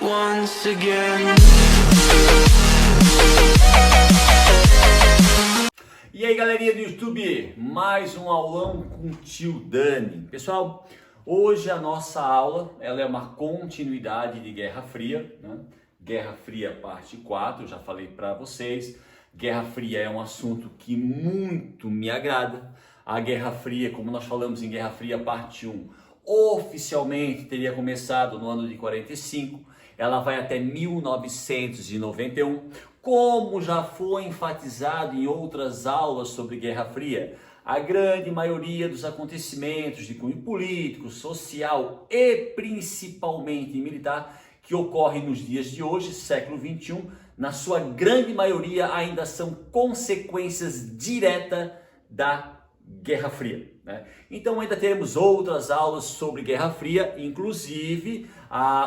once again. E aí, galerinha do YouTube, mais um aulão com o tio Dani. Pessoal, hoje a nossa aula ela é uma continuidade de Guerra Fria, né? Guerra Fria parte 4, eu já falei para vocês. Guerra Fria é um assunto que muito me agrada. A Guerra Fria, como nós falamos em Guerra Fria parte 1, oficialmente teria começado no ano de 45, ela vai até 1991, como já foi enfatizado em outras aulas sobre Guerra Fria. A grande maioria dos acontecimentos de cunho político, social e principalmente militar que ocorrem nos dias de hoje, século 21, na sua grande maioria ainda são consequências diretas da Guerra Fria, né? Então ainda teremos outras aulas sobre Guerra Fria, inclusive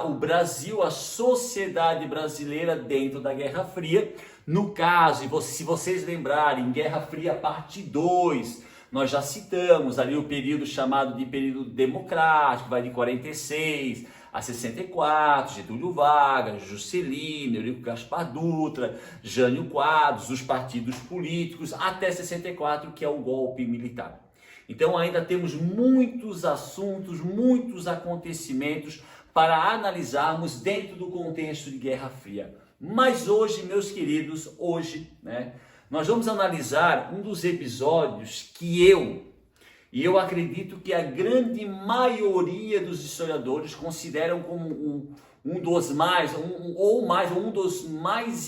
o Brasil, a sociedade brasileira dentro da Guerra Fria. No caso, se vocês lembrarem, Guerra Fria parte 2, nós já citamos ali o período chamado de período democrático, vai de 46 a 64, Getúlio Vargas, Juscelino, Eurico Gaspar Dutra, Jânio Quadros, os partidos políticos, até 64, que é o golpe militar. Então ainda temos muitos assuntos, muitos acontecimentos para analisarmos dentro do contexto de Guerra Fria. Mas hoje, meus queridos, nós vamos analisar um dos episódios que eu acredito que a grande maioria dos historiadores consideram como um dos mais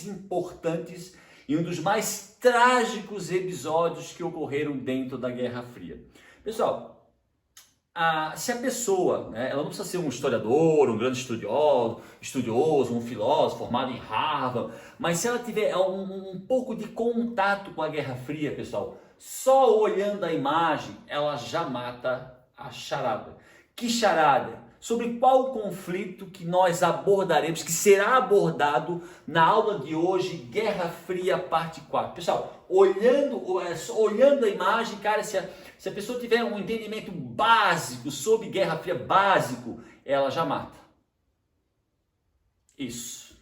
importantes e um dos mais trágicos episódios que ocorreram dentro da Guerra Fria. Pessoal, se a pessoa, ela não precisa ser um historiador, um grande estudioso, um filósofo formado em Harvard, mas se ela tiver um pouco de contato com a Guerra Fria, pessoal, só olhando a imagem, ela já mata a charada. Que charada? Sobre qual conflito que nós abordaremos, que será abordado na aula de hoje, Guerra Fria parte 4. Pessoal, olhando a imagem, cara, se a pessoa tiver um entendimento básico sobre Guerra Fria, básico, ela já mata. Isso.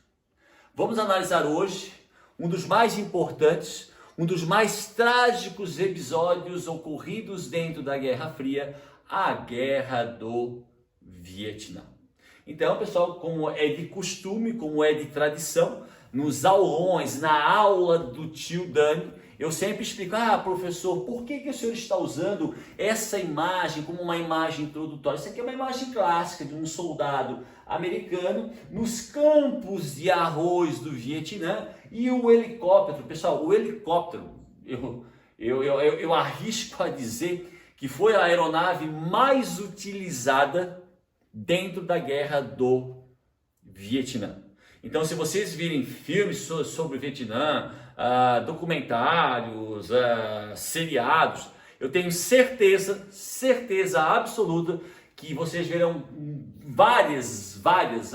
Vamos analisar hoje um dos mais importantes, um dos mais trágicos episódios ocorridos dentro da Guerra Fria, a Guerra do Vietnã. Então, pessoal, como é de costume, como é de tradição, nos aulões, na aula do tio Dani, eu sempre explico, professor, por que o senhor está usando essa imagem como uma imagem introdutória? Isso aqui é uma imagem clássica de um soldado americano nos campos de arroz do Vietnã e o helicóptero. Pessoal, o helicóptero, eu arrisco a dizer que foi a aeronave mais utilizada dentro da Guerra do Vietnã. Então, se vocês virem filmes sobre o Vietnã, documentários, seriados, eu tenho certeza absoluta que vocês verão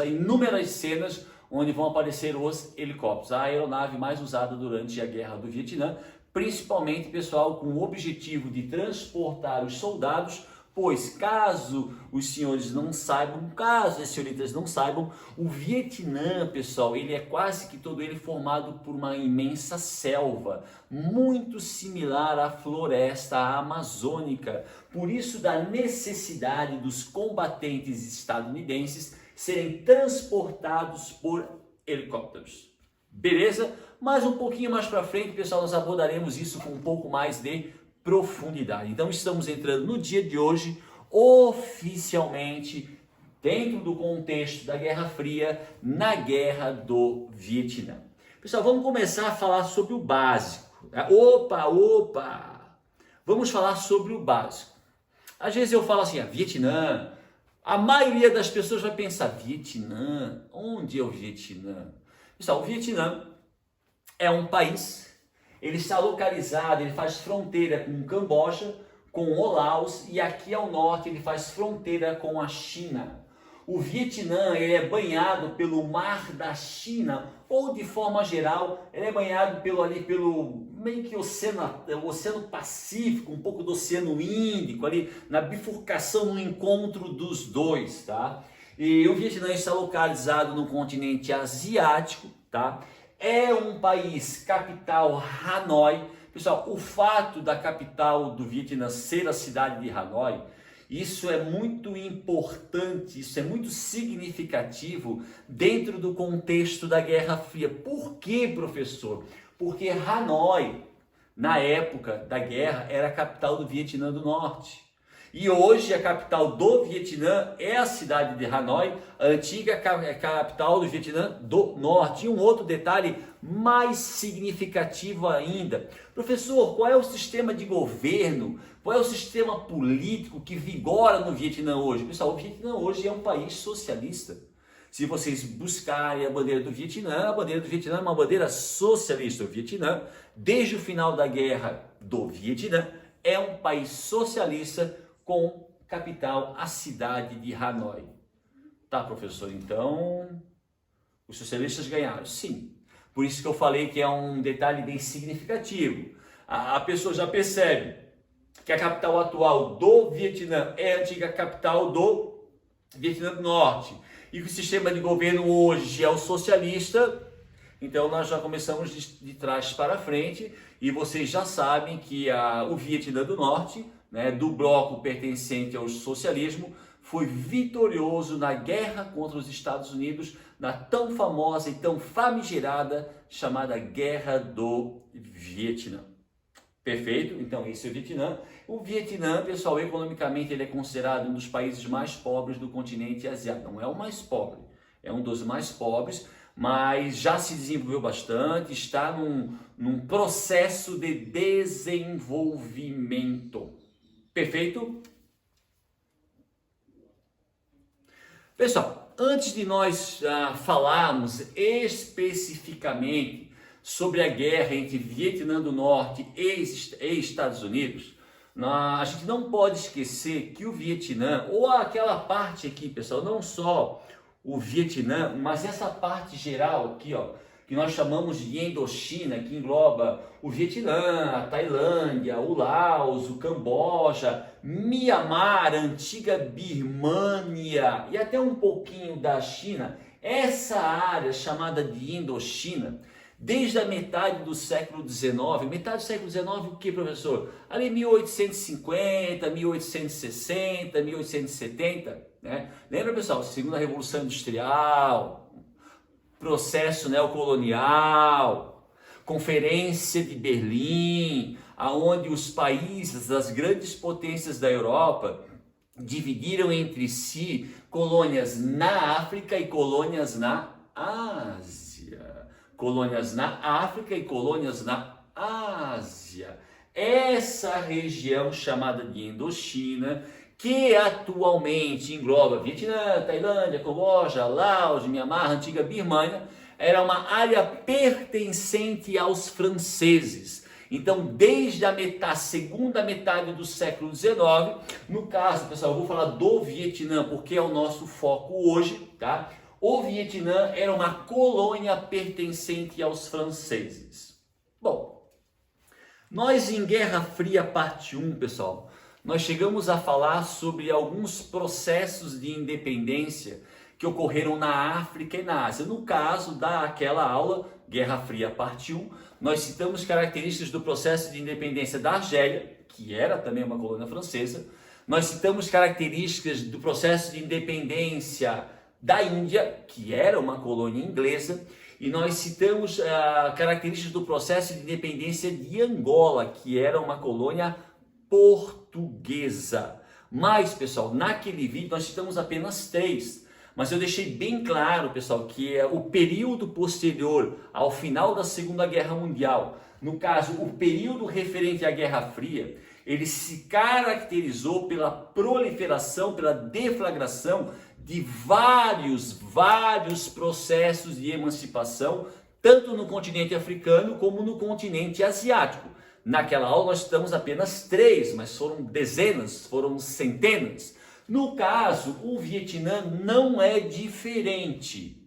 inúmeras cenas onde vão aparecer os helicópteros, a aeronave mais usada durante a Guerra do Vietnã, principalmente, pessoal, com o objetivo de transportar os soldados, pois caso os senhores não saibam, caso as senhoritas não saibam, o Vietnã, pessoal, ele é quase que todo ele formado por uma imensa selva, muito similar à floresta amazônica, por isso da necessidade dos combatentes estadunidenses serem transportados por helicópteros. Beleza? Mas um pouquinho mais para frente, pessoal, nós abordaremos isso com um pouco mais de profundidade. Então estamos entrando no dia de hoje, oficialmente, dentro do contexto da Guerra Fria, na Guerra do Vietnã. Pessoal, vamos começar a falar sobre o básico. Vamos falar sobre o básico. Às vezes eu falo assim, Vietnã, a maioria das pessoas vai pensar, Vietnã, onde é o Vietnã? Pessoal, o Vietnã é um país, ele está localizado, ele faz fronteira com o Camboja, com o Laos e aqui ao norte ele faz fronteira com a China. O Vietnã ele é banhado pelo Mar da China ou de forma geral ele é banhado pelo meio que o Oceano Pacífico, um pouco do Oceano Índico ali na bifurcação, no encontro dos dois, tá? E o Vietnã está localizado no continente asiático, tá? É um país capital Hanoi. Pessoal, o fato da capital do Vietnã ser a cidade de Hanoi, isso é muito importante, isso é muito significativo dentro do contexto da Guerra Fria. Por quê, professor? Porque Hanoi, na época da guerra, era a capital do Vietnã do Norte. E hoje a capital do Vietnã é a cidade de Hanoi, a antiga capital do Vietnã do Norte. E um outro detalhe mais significativo ainda. Professor, qual é o sistema de governo, qual é o sistema político que vigora no Vietnã hoje? Pessoal, o Vietnã hoje é um país socialista. Se vocês buscarem a bandeira do Vietnã é uma bandeira socialista. O Vietnã, desde o final da guerra do Vietnã, é um país socialista com capital a cidade de Hanoi. Tá, professor? Então, os socialistas ganharam? Sim. Por isso que eu falei que é um detalhe bem significativo. A pessoa já percebe que a capital atual do Vietnã é a antiga capital do Vietnã do Norte. E que o sistema de governo hoje é o socialista. Então nós já começamos de trás para frente e vocês já sabem que o Vietnã do Norte, né, do bloco pertencente ao socialismo, foi vitorioso na guerra contra os Estados Unidos, na tão famosa e tão famigerada chamada Guerra do Vietnã. Perfeito? Então esse é o Vietnã. O Vietnã, pessoal, economicamente ele é considerado um dos países mais pobres do continente asiático. Não é o mais pobre, é um dos mais pobres, mas já se desenvolveu bastante, está num processo de desenvolvimento. Perfeito? Pessoal, antes de nós falarmos especificamente sobre a guerra entre Vietnã do Norte e Estados Unidos, a gente não pode esquecer que o Vietnã, ou aquela parte aqui, pessoal, não só o Vietnã, mas essa parte geral aqui, ó, que nós chamamos de Indochina, que engloba o Vietnã, a Tailândia, o Laos, o Camboja, Mianmar, a antiga Birmânia e até um pouquinho da China. Essa área chamada de Indochina, desde a metade do século XIX, metade do século XIX o que, professor? Ali 1850, 1860, 1870, né? Lembra, pessoal? Segunda Revolução Industrial, processo neocolonial, Conferência de Berlim, aonde os países, as grandes potências da Europa, dividiram entre si colônias na África e colônias na Ásia. Colônias na África e colônias na Ásia. Essa região chamada de Indochina, que atualmente engloba Vietnã, Tailândia, Camboja, Laos, Mianmar, antiga Birmânia, era uma área pertencente aos franceses. Então, desde a segunda metade do século XIX, no caso, pessoal, eu vou falar do Vietnã, porque é o nosso foco hoje, tá? O Vietnã era uma colônia pertencente aos franceses. Bom, nós em Guerra Fria parte 1, pessoal, nós chegamos a falar sobre alguns processos de independência que ocorreram na África e na Ásia. No caso daquela aula, Guerra Fria parte 1, nós citamos características do processo de independência da Argélia, que era também uma colônia francesa. Nós citamos características do processo de independência da Índia, que era uma colônia inglesa. E nós citamos características do processo de independência de Angola, que era uma colônia portuguesa. Mas, pessoal, naquele vídeo nós citamos apenas 3. Mas eu deixei bem claro, pessoal, que é o período posterior ao final da Segunda Guerra Mundial, no caso, o período referente à Guerra Fria, ele se caracterizou pela proliferação, pela deflagração de vários processos de emancipação, tanto no continente africano como no continente asiático. Naquela aula nós citamos apenas 3, mas foram dezenas, foram centenas. No caso, o Vietnã não é diferente.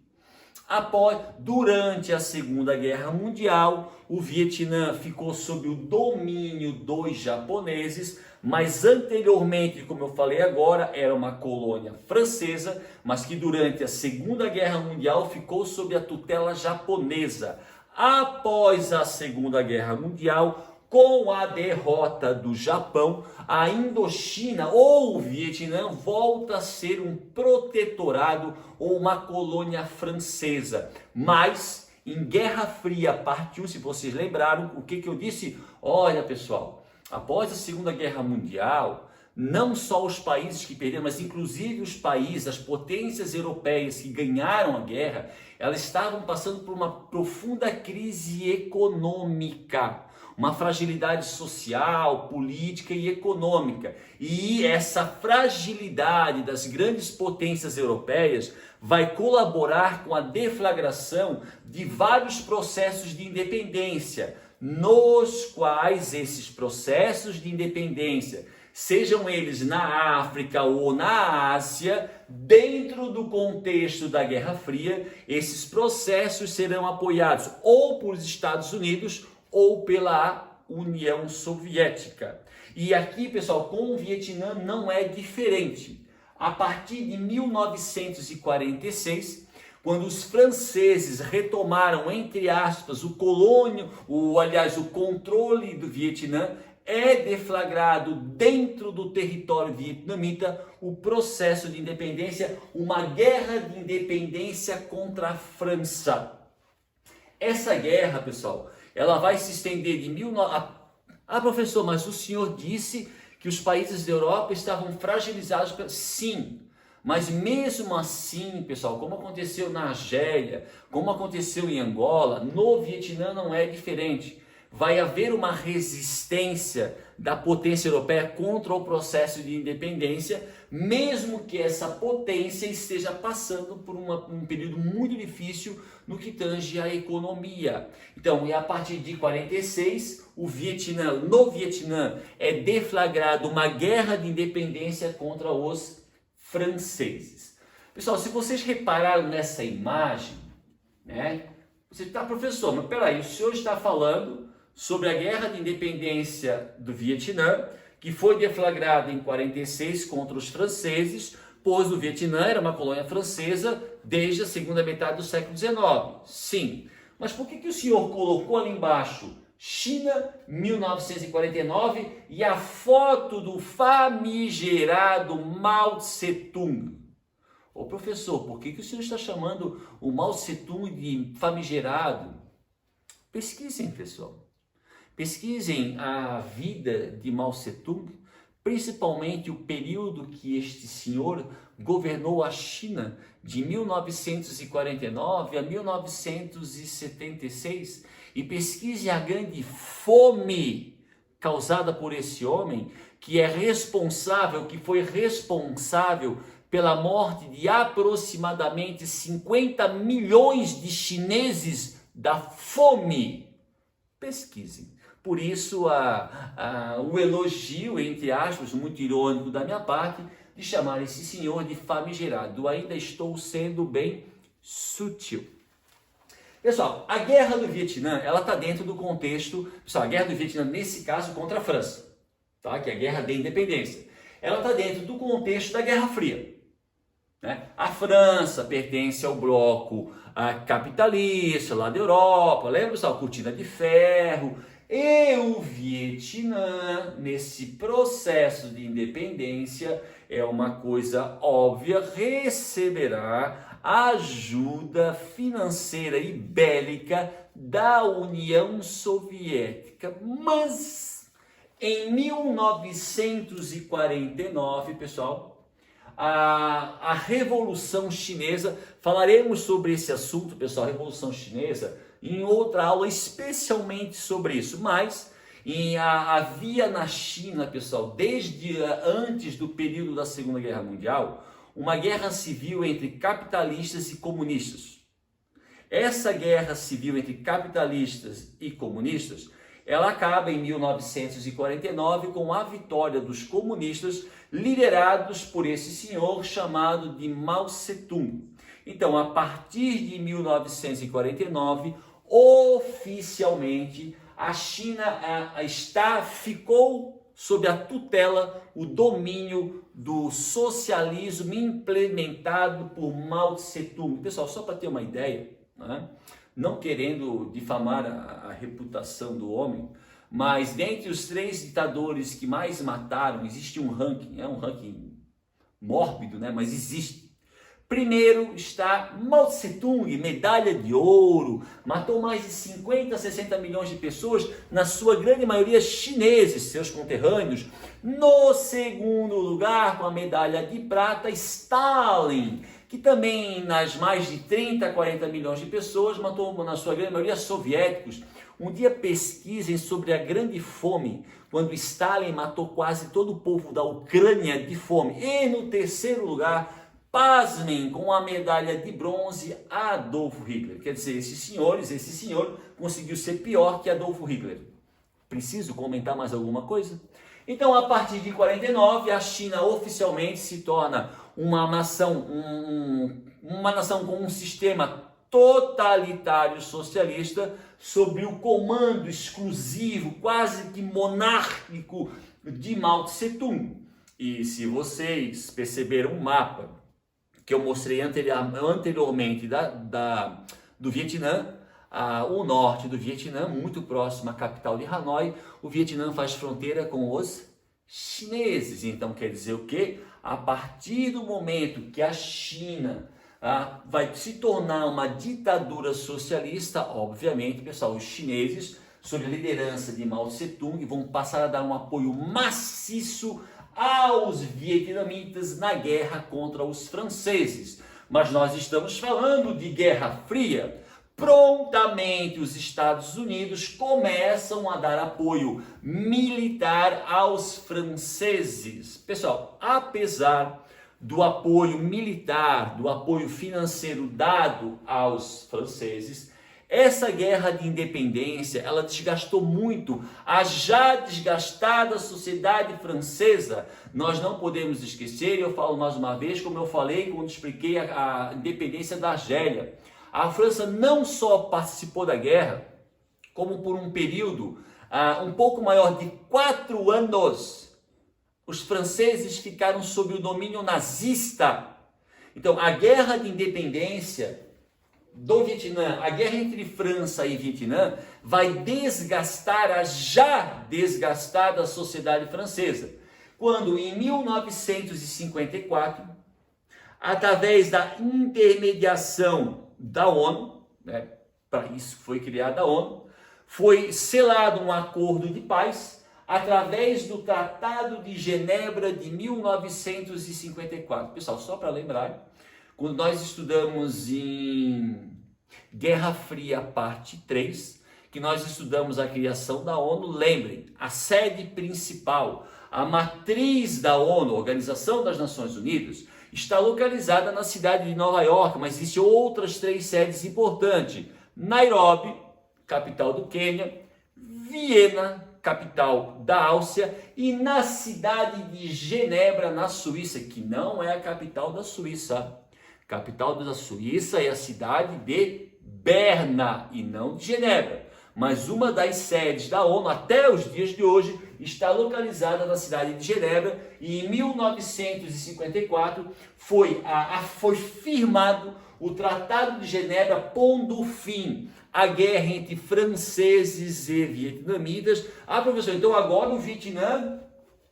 Durante a Segunda Guerra Mundial, o Vietnã ficou sob o domínio dos japoneses, mas anteriormente, como eu falei agora, era uma colônia francesa, mas que durante a Segunda Guerra Mundial ficou sob a tutela japonesa. Após a Segunda Guerra Mundial, com a derrota do Japão, a Indochina ou o Vietnã volta a ser um protetorado ou uma colônia francesa. Mas em Guerra Fria, parte 1, se vocês lembraram, o que eu disse? Olha, pessoal, após a Segunda Guerra Mundial, não só os países que perderam, mas inclusive os países, as potências europeias que ganharam a guerra, elas estavam passando por uma profunda crise econômica, uma fragilidade social, política e econômica. E essa fragilidade das grandes potências europeias vai colaborar com a deflagração de vários processos de independência, nos quais esses processos de independência, sejam eles na África ou na Ásia, dentro do contexto da Guerra Fria, esses processos serão apoiados ou por Estados Unidos ou pela União Soviética. E aqui, pessoal, com o Vietnã não é diferente. A partir de 1946, quando os franceses retomaram, entre aspas, o controle do Vietnã, é deflagrado dentro do território vietnamita o processo de independência, uma guerra de independência contra a França. Essa guerra, pessoal, ela vai se estender de professor, mas o senhor disse que os países da Europa estavam fragilizados. Sim, mas mesmo assim, pessoal, como aconteceu na Argélia, como aconteceu em Angola, no Vietnã não é diferente. Vai haver uma resistência da potência europeia contra o processo de independência, mesmo que essa potência esteja passando por um período muito difícil no que tange à economia. Então, a partir de 46, no Vietnã é deflagrado uma guerra de independência contra os franceses. Pessoal, se vocês repararam nessa imagem, né? Você está, professor, mas peraí, o senhor está falando sobre a guerra de independência do Vietnã, que foi deflagrada em 46 contra os franceses, pois o Vietnã era uma colônia francesa desde a segunda metade do século XIX. Sim, mas por que o senhor colocou ali embaixo China, 1949, e a foto do famigerado Mao Tse-tung? Ô professor, por que o senhor está chamando o Mao Tse-tung de famigerado? Pesquisem, pessoal. Pesquisem a vida de Mao Tse-tung, principalmente o período que este senhor governou a China, de 1949 a 1976, e pesquise a grande fome causada por esse homem, que foi responsável pela morte de aproximadamente 50 milhões de chineses da fome. Pesquisem. Por isso, o elogio, entre aspas, muito irônico da minha parte, de chamar esse senhor de famigerado. Ainda estou sendo bem sutil. Pessoal, a Guerra do Vietnã, ela está dentro do contexto, pessoal, a Guerra do Vietnã, nesse caso, contra a França, tá? Que é a Guerra da Independência. Ela está dentro do contexto da Guerra Fria. Né? A França pertence ao bloco capitalista lá da Europa, lembra, pessoal? Cortina de ferro. E o Vietnã, nesse processo de independência, é uma coisa óbvia, receberá ajuda financeira e bélica da União Soviética. Mas em 1949, pessoal, a Revolução Chinesa, falaremos sobre esse assunto, pessoal, a Revolução Chinesa, em outra aula especialmente sobre isso, mas havia na China, pessoal, desde antes do período da Segunda Guerra Mundial, uma guerra civil entre capitalistas e comunistas. Essa guerra civil entre capitalistas e comunistas, ela acaba em 1949 com a vitória dos comunistas liderados por esse senhor chamado de Mao Tse-tung. Então, a partir de 1949, oficialmente, a China ficou sob a tutela, o domínio do socialismo implementado por Mao Tse-tung. Pessoal, só para ter uma ideia, né? Não querendo difamar a reputação do homem, mas dentre os 3 ditadores que mais mataram, existe um ranking, é um ranking mórbido, né? Mas existe. Primeiro está Mao Tse-tung, medalha de ouro, matou mais de 50, 60 milhões de pessoas, na sua grande maioria chineses, seus conterrâneos. No segundo lugar, com a medalha de prata, Stalin, que também nas mais de 30, 40 milhões de pessoas, matou na sua grande maioria soviéticos. Um dia pesquisem sobre a grande fome, quando Stalin matou quase todo o povo da Ucrânia de fome. E no terceiro lugar, pasmem, com a medalha de bronze, Adolf Hitler. Quer dizer, esse senhor conseguiu ser pior que Adolf Hitler. Preciso comentar mais alguma coisa? Então, a partir de 49, a China oficialmente se torna uma nação com um sistema totalitário socialista, sob o comando exclusivo, quase que monárquico, de Mao Tse-tung. E se vocês perceberam um mapa que eu mostrei anteriormente do Vietnã, o norte do Vietnã, muito próximo à capital de Hanoi, o Vietnã faz fronteira com os chineses. Então quer dizer o quê? A partir do momento que a China vai se tornar uma ditadura socialista, obviamente, pessoal, os chineses, sob a liderança de Mao Tse-tung, vão passar a dar um apoio maciço aos vietnamitas na guerra contra os franceses. Mas nós estamos falando de Guerra Fria. Prontamente os Estados Unidos começam a dar apoio militar aos franceses. Pessoal, apesar do apoio militar, do apoio financeiro dado aos franceses, essa guerra de independência, ela desgastou muito a já desgastada sociedade francesa. Nós não podemos esquecer, eu falo mais uma vez, como eu falei quando expliquei a independência da Argélia. A França não só participou da guerra, como por um período um pouco maior de 4 anos, os franceses ficaram sob o domínio nazista. Então, a guerra de independência do Vietnã, a guerra entre França e Vietnã, vai desgastar a já desgastada sociedade francesa. Quando em 1954, através da intermediação da ONU, né, para isso foi criada a ONU, foi selado um acordo de paz através do Tratado de Genebra de 1954. Pessoal, só para lembrar, quando nós estudamos em Guerra Fria, parte 3, que nós estudamos a criação da ONU, lembrem, a sede principal, a matriz da ONU, Organização das Nações Unidas, está localizada na cidade de Nova York, mas existem outras 3 sedes importantes: Nairobi, capital do Quênia; Viena, capital da Áustria; e na cidade de Genebra, na Suíça, que não é a capital da Suíça. Capital da Suíça é a cidade de Berna e não de Genebra. Mas uma das sedes da ONU, até os dias de hoje, está localizada na cidade de Genebra. E em 1954 foi firmado o Tratado de Genebra, pondo fim à guerra entre franceses e vietnamitas. Professor, então agora o Vietnã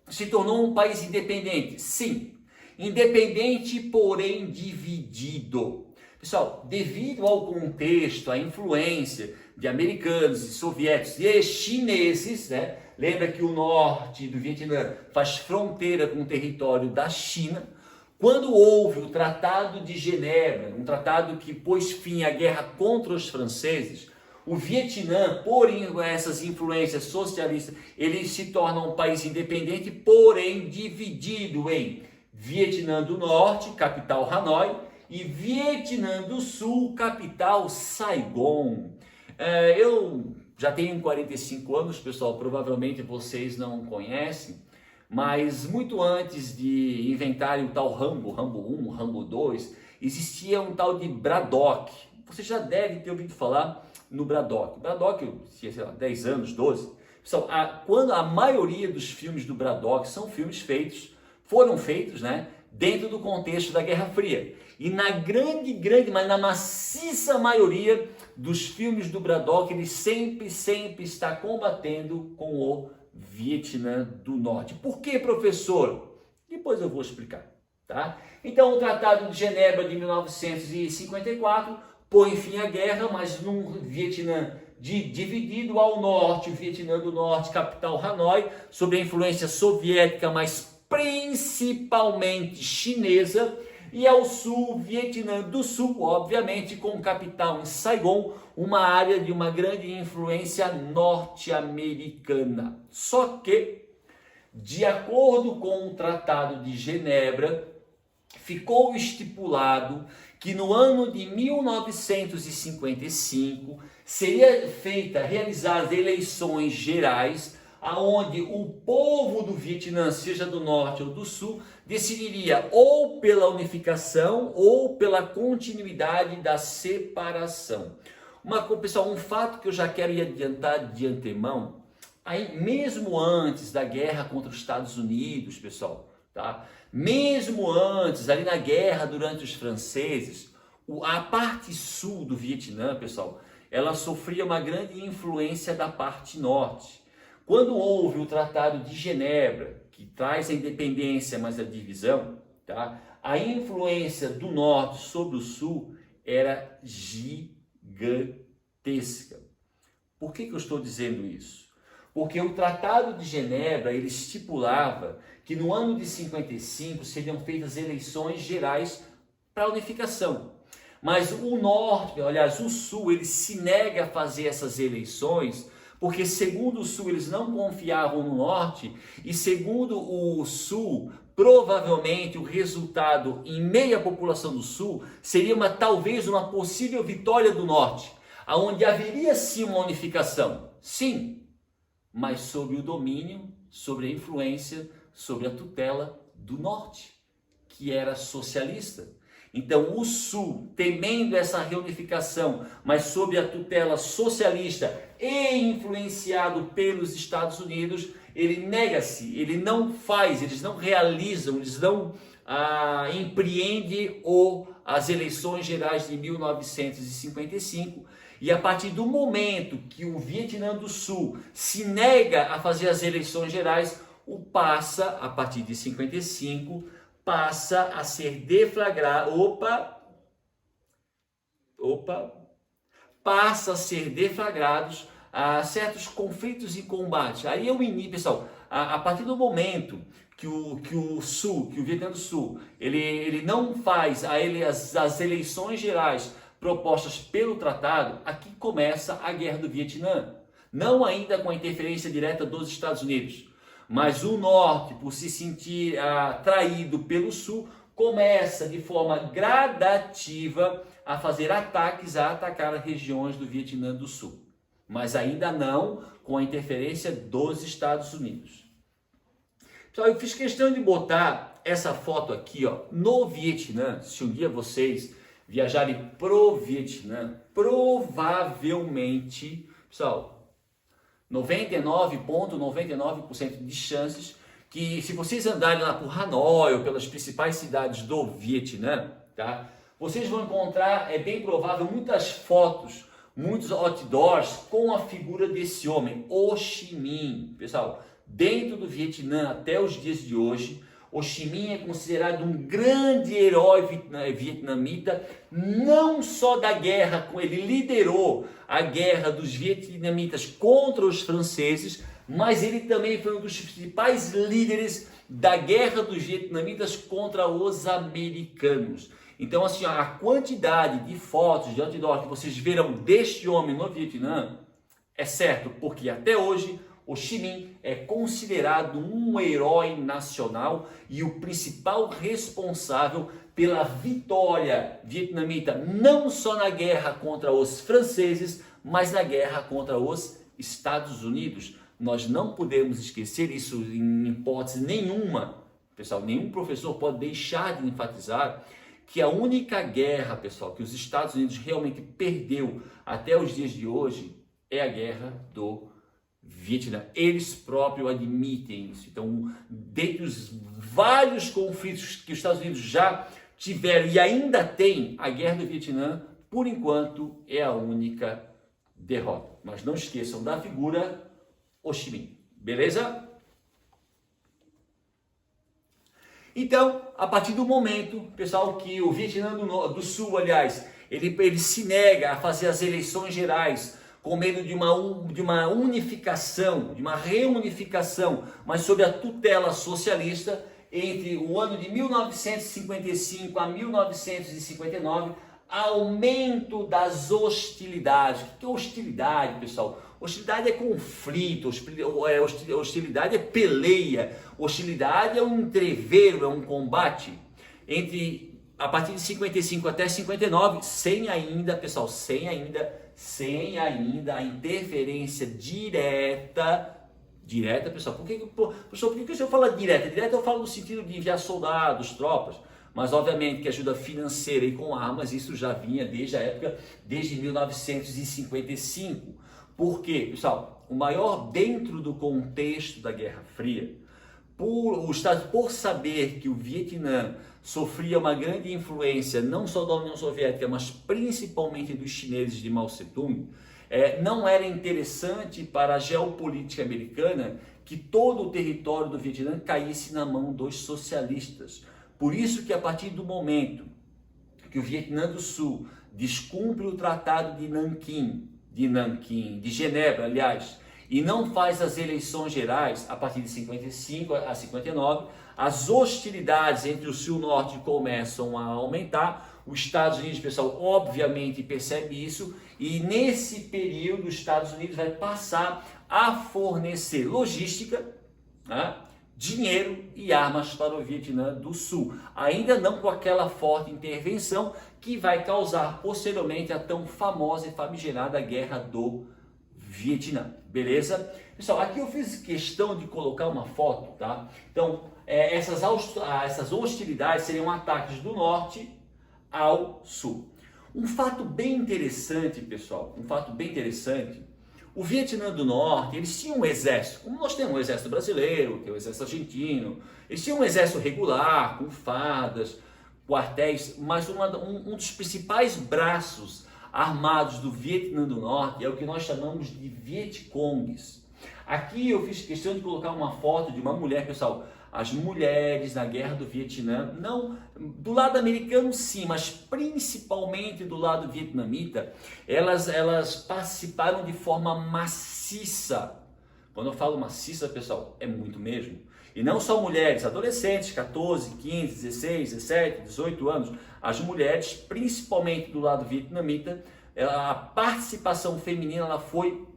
se tornou um país independente? Sim. Independente, porém dividido. Pessoal, devido ao contexto, à influência de americanos e soviéticos e chineses, né? Lembra que o norte do Vietnã faz fronteira com o território da China. Quando houve o Tratado de Genebra, um tratado que pôs fim à guerra contra os franceses, o Vietnã, por essas influências socialistas, ele se torna um país independente, porém dividido em Vietnã do Norte, capital Hanoi, e Vietnã do Sul, capital Saigon. Eu já tenho 45 anos, pessoal, provavelmente vocês não conhecem, mas muito antes de inventarem o tal Rambo 1, Rambo 2, existia um tal de Braddock. Você já deve ter ouvido falar no Braddock. Braddock, sei lá, 10 anos, 12. Pessoal, quando a maioria dos filmes do Braddock são filmes foram feitos, né, dentro do contexto da Guerra Fria. E na mas na maciça maioria dos filmes do Braddock, ele sempre está combatendo com o Vietnã do Norte. Por que, professor? Depois eu vou explicar, tá? Então, o Tratado de Genebra de 1954 põe fim à guerra, mas num Vietnã dividido ao norte, o Vietnã do Norte, capital Hanoi, sob a influência soviética, mas principalmente chinesa, e ao sul, Vietnã do Sul, obviamente, com capital em Saigon, uma área de uma grande influência norte-americana. Só que, de acordo com o Tratado de Genebra, ficou estipulado que no ano de 1955 seria realizadas eleições gerais, aonde o povo do Vietnã, seja do norte ou do sul, decidiria ou pela unificação ou pela continuidade da separação. Pessoal, um fato que eu já quero adiantar de antemão, aí mesmo antes da guerra contra os Estados Unidos, pessoal, tá? Mesmo antes, ali na guerra durante os franceses, a parte sul do Vietnã, pessoal, ela sofria uma grande influência da parte norte. Quando houve o Tratado de Genebra, que traz a independência, mas a divisão, tá? A influência do norte sobre o sul era gigantesca. Por que eu estou dizendo isso? Porque o Tratado de Genebra, ele estipulava que no ano de 55 seriam feitas eleições gerais para a unificação. Mas o norte, aliás, o sul, ele se nega a fazer essas eleições, porque segundo o sul eles não confiavam no norte, e segundo o sul, provavelmente o resultado em meia população do sul seria talvez uma possível vitória do norte, aonde haveria sim uma unificação, sim, mas sob o domínio, sobre a influência, sobre a tutela do norte, que era socialista. Então o sul, temendo essa reunificação, mas sob a tutela socialista e influenciado pelos Estados Unidos, ele nega-se, ele não faz, eles não realizam, eles não empreendem as eleições gerais de 1955. E a partir do momento que o Vietnã do Sul se nega a fazer as eleições gerais, a partir de 55, passa a ser deflagrado, passa a ser deflagrados certos conflitos e combates. Aí pessoal, a partir do momento que o Vietnã do Sul, ele não faz as eleições gerais propostas pelo tratado, aqui começa a Guerra do Vietnã. Não ainda com a interferência direta dos Estados Unidos, mas o norte, por se sentir atraído pelo sul, começa de forma gradativa a fazer ataques, a atacar as regiões do Vietnã do Sul. Mas ainda não com a interferência dos Estados Unidos. Pessoal, eu fiz questão de botar essa foto aqui, ó, no Vietnã. Se um dia vocês viajarem pro Vietnã, provavelmente, pessoal, 99,99% de chances que, se vocês andarem lá por Hanoi ou pelas principais cidades do Vietnã, tá? Vocês vão encontrar, é bem provável, muitas fotos, muitos outdoors com a figura desse homem, Ho Chi Minh. Pessoal, dentro do Vietnã até os dias de hoje, Ho Chi Minh é considerado um grande herói vietnamita, não só da guerra, ele liderou a guerra dos vietnamitas contra os franceses, mas ele também foi um dos principais líderes da guerra dos vietnamitas contra os americanos. Então, assim, a quantidade de fotos de outdoor que vocês verão deste homem no Vietnã é certo, porque até hoje Ho Chi Minh é considerado um herói nacional e o principal responsável pela vitória vietnamita, não só na guerra contra os franceses, mas na guerra contra os Estados Unidos. Nós não podemos esquecer isso em hipótese nenhuma. Pessoal, nenhum professor pode deixar de enfatizar que a única guerra, pessoal, que os Estados Unidos realmente perdeu até os dias de hoje é a guerra do Vietnã. Eles próprios admitem isso. Então, dentre os vários conflitos que os Estados Unidos já tiveram e ainda tem, a guerra do Vietnã, por enquanto, é a única derrota. Mas não esqueçam da figura Ho Chi Minh. Beleza? Então, a partir do momento, pessoal, que o Vietnã do Sul, aliás, ele se nega a fazer as eleições gerais com medo de uma unificação, de uma reunificação, mas sob a tutela socialista, entre o ano de 1955 a 1959, aumento das hostilidades. O que é hostilidade, pessoal? Hostilidade é conflito, hostilidade é peleia, hostilidade é um entreveiro, é um combate a partir de 55 até 59, sem ainda, pessoal, sem ainda a interferência direta, pessoal. Professor, por que o senhor fala direta? Direta eu falo no sentido de enviar soldados, tropas, mas obviamente que ajuda financeira e com armas, isso já vinha desde 1955. Por quê, pessoal? O maior dentro do contexto da Guerra Fria, por saber que o Vietnã sofria uma grande influência não só da União Soviética, mas principalmente dos chineses de Mao Tse-tung, não era interessante para a geopolítica americana que todo o território do Vietnã caísse na mão dos socialistas. Por isso que a partir do momento que o Vietnã do Sul descumpre o Tratado de Genebra, aliás, e não faz as eleições gerais a partir de 55 a 59, as hostilidades entre o Sul e o Norte começam a aumentar. Os Estados Unidos, pessoal, obviamente percebe isso, e nesse período os Estados Unidos vai passar a fornecer logística, né, dinheiro e armas para o Vietnã do Sul. Ainda não com aquela forte intervenção que vai causar posteriormente a tão famosa e famigerada Guerra do Vietnã. Beleza? Pessoal, aqui eu fiz questão de colocar uma foto, tá? Então, essas hostilidades seriam ataques do norte ao sul. Um fato bem interessante, pessoal, o Vietnã do Norte, eles tinham um exército, como nós temos um exército brasileiro, tem o exército argentino, eles tinham um exército regular, com fardas, quartéis, mas um dos principais braços armados do Vietnã do Norte é o que nós chamamos de Vietcongues. Aqui eu fiz questão de colocar uma foto de uma mulher, pessoal. As mulheres na Guerra do Vietnã, não do lado americano sim, mas principalmente do lado vietnamita, elas participaram de forma maciça. Quando eu falo maciça, pessoal, é muito mesmo. E não só mulheres, adolescentes, 14, 15, 16, 17, 18 anos. As mulheres, principalmente do lado vietnamita, a participação feminina ela foi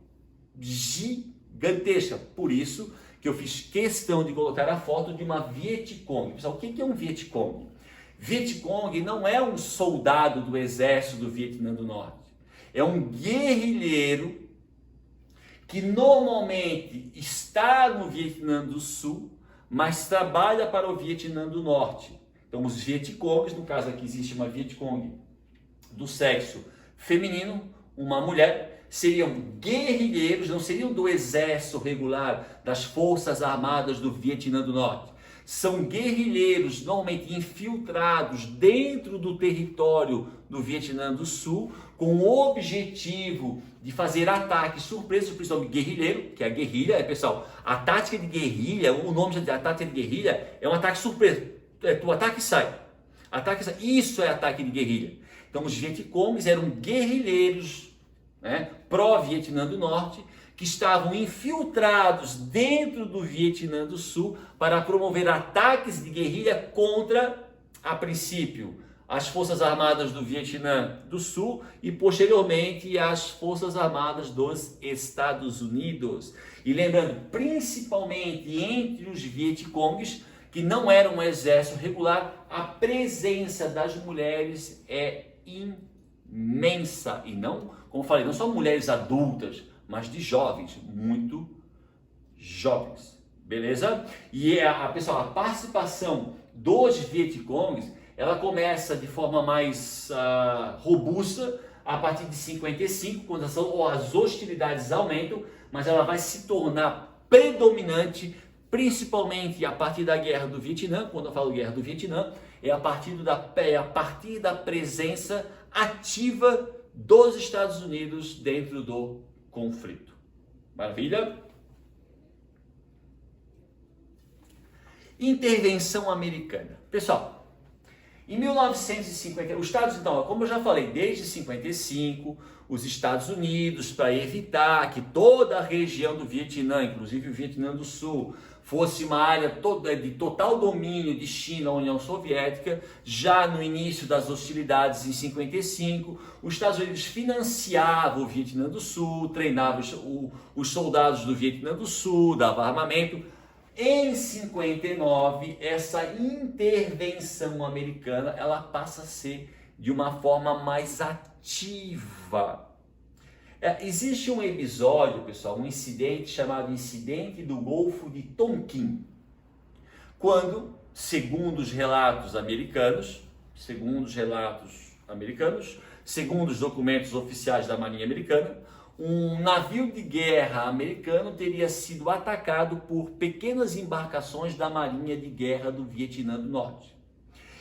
gigantesca. Por isso que eu fiz questão de colocar a foto de uma Vietcong. Pessoal, o que é um Vietcong? Vietcong não é um soldado do exército do Vietnã do Norte. É um guerrilheiro que normalmente está no Vietnã do Sul, mas trabalha para o Vietnã do Norte. Então, os Vietcongs, no caso aqui existe uma Vietcong do sexo feminino, uma mulher, seriam guerrilheiros, não seriam do exército regular, das forças armadas do Vietnã do Norte. São guerrilheiros normalmente infiltrados dentro do território do Vietnã do Sul, com o objetivo de fazer ataques surpresas, principalmente guerrilheiro, que é a guerrilha, pessoal, a tática de guerrilha, o nome da tática de guerrilha é um ataque surpresa, o ataque sai, isso é ataque de guerrilha. Então os Vietcongs eram guerrilheiros, né, pró-Vietnã do Norte, que estavam infiltrados dentro do Vietnã do Sul para promover ataques de guerrilha contra, a princípio, as Forças Armadas do Vietnã do Sul e, posteriormente, as Forças Armadas dos Estados Unidos. E lembrando, principalmente entre os Vietcongs, que não eram um exército regular, a presença das mulheres é imensa. E não, como falei, não só mulheres adultas, mas de jovens, muito jovens, beleza? E pessoal, a participação dos Vietcongs ela começa de forma mais robusta a partir de 55, quando as hostilidades aumentam, mas ela vai se tornar predominante, principalmente a partir da Guerra do Vietnã. Quando eu falo Guerra do Vietnã, é a partir da presença ativa dos Estados Unidos dentro do conflito. Maravilha? Intervenção americana. Pessoal, em 1950, os Estados, então, como eu já falei, desde 55, os Estados Unidos, para evitar que toda a região do Vietnã, inclusive o Vietnã do Sul, fosse uma área de total domínio de China, União Soviética, já no início das hostilidades em 55, os Estados Unidos financiavam o Vietnã do Sul, treinavam os soldados do Vietnã do Sul, dava armamento. Em 59, essa intervenção americana, ela passa a ser de uma forma mais ativa. Existe um episódio, pessoal, um incidente chamado Incidente do Golfo de Tonkin, quando, segundo os documentos oficiais da Marinha Americana, um navio de guerra americano teria sido atacado por pequenas embarcações da Marinha de Guerra do Vietnã do Norte.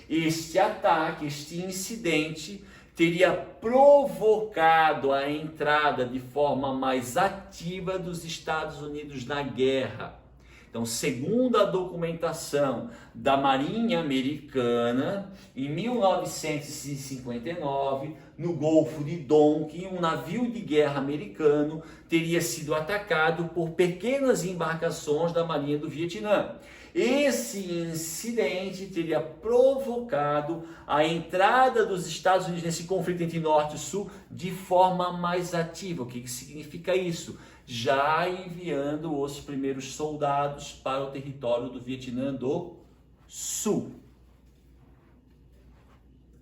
Este ataque, este incidente, teria provocado a entrada de forma mais ativa dos Estados Unidos na guerra. Então, segundo a documentação da Marinha Americana, em 1959, no Golfo de Tonkin, um navio de guerra americano teria sido atacado por pequenas embarcações da Marinha do Vietnã. Esse incidente teria provocado a entrada dos Estados Unidos nesse conflito entre Norte e Sul de forma mais ativa. O que significa isso? Já enviando os primeiros soldados para o território do Vietnã do Sul.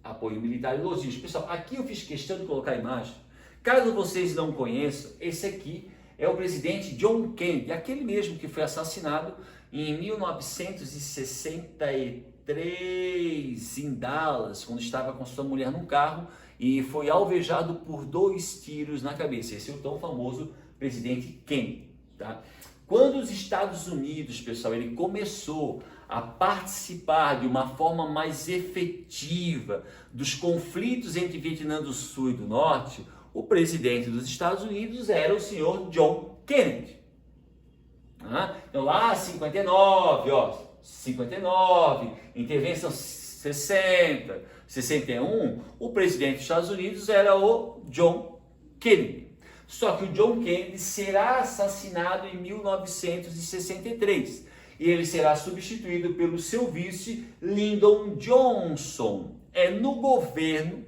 Apoio militar e logístico. Pessoal, aqui eu fiz questão de colocar a imagem. Caso vocês não conheçam, esse aqui é o presidente John Kennedy, aquele mesmo que foi assassinado em 1963 em Dallas, quando estava com sua mulher num carro e foi alvejado por 2 tiros na cabeça. Esse é o tão famoso presidente Kennedy, tá? Quando os Estados Unidos, pessoal, ele começou a participar de uma forma mais efetiva dos conflitos entre Vietnã do Sul e do Norte, o presidente dos Estados Unidos era o senhor John Kennedy. Então lá 59, intervenção 60, 61, o presidente dos Estados Unidos era o John Kennedy. Só que o John Kennedy será assassinado em 1963 e ele será substituído pelo seu vice Lyndon Johnson. É no governo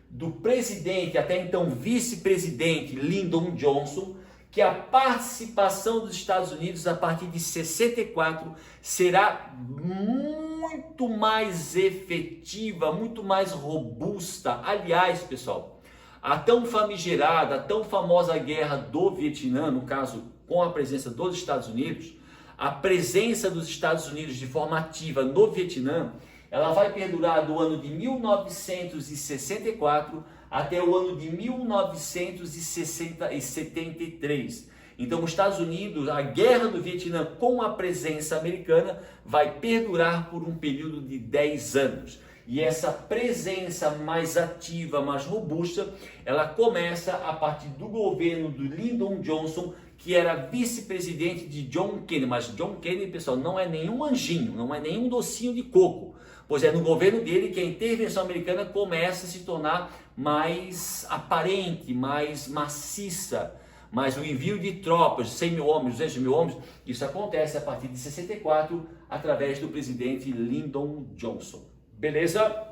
do presidente, até então vice-presidente Lyndon Johnson, que a participação dos Estados Unidos a partir de 64 será muito mais efetiva, muito mais robusta. Aliás, pessoal, a tão famigerada, a tão famosa guerra do Vietnã, no caso com a presença dos Estados Unidos, a presença dos Estados Unidos de forma ativa no Vietnã, ela vai perdurar do ano de 1964 até o ano de 1973. Então, os Estados Unidos, a guerra do Vietnã com a presença americana vai perdurar por um período de 10 anos. E essa presença mais ativa, mais robusta, ela começa a partir do governo do Lyndon Johnson, que era vice-presidente de John Kennedy. Mas John Kennedy, pessoal, não é nenhum anjinho, não é nenhum docinho de coco. Pois é no governo dele que a intervenção americana começa a se tornar mais aparente, mais maciça. Mas o envio de tropas, 100 mil homens, 200 mil homens, isso acontece a partir de 64, através do presidente Lyndon Johnson. Beleza?